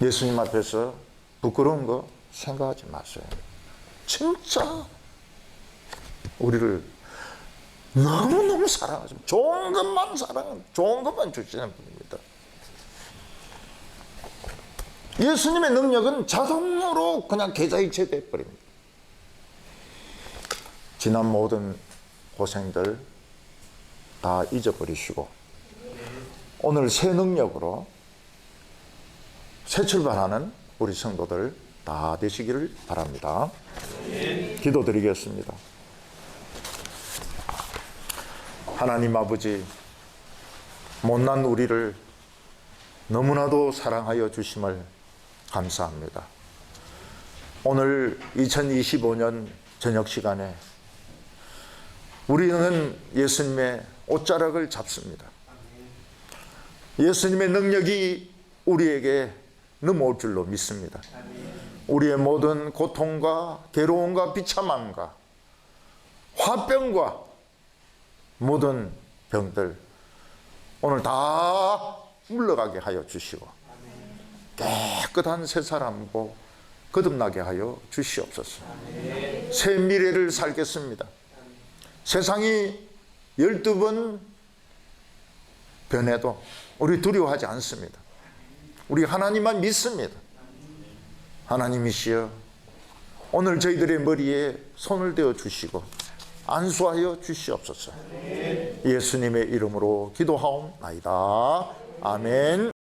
예수님 앞에서 부끄러운 거 생각하지 마세요. 진짜 우리를 너무너무 사랑하십니다. 좋은 것만 사랑합니다. 좋은 것만 주시는 분입니다. 예수님의 능력은 자동으로 그냥 계좌이체 되어버립니다. 지난 모든 고생들 다 잊어버리시고 오늘 새 능력으로 새 출발하는 우리 성도들 다 되시기를 바랍니다. 기도드리겠습니다. 하나님 아버지, 못난 우리를 너무나도 사랑하여 주심을 감사합니다. 오늘 2025년 저녁 시간에 우리는 예수님의 옷자락을 잡습니다. 예수님의 능력이 우리에게 넘어올 줄로 믿습니다. 우리의 모든 고통과 괴로움과 비참함과 화병과 모든 병들 오늘 다 물러가게 하여 주시고 깨끗한 새 사람으로 거듭나게 하여 주시옵소서. 새 미래를 살겠습니다. 세상이 12번 변해도 우리 두려워하지 않습니다. 우리 하나님만 믿습니다. 하나님이시여 오늘 저희들의 머리에 손을 대어 주시고 안수하여 주시옵소서. 예수님의 이름으로 기도하옵나이다. 아멘.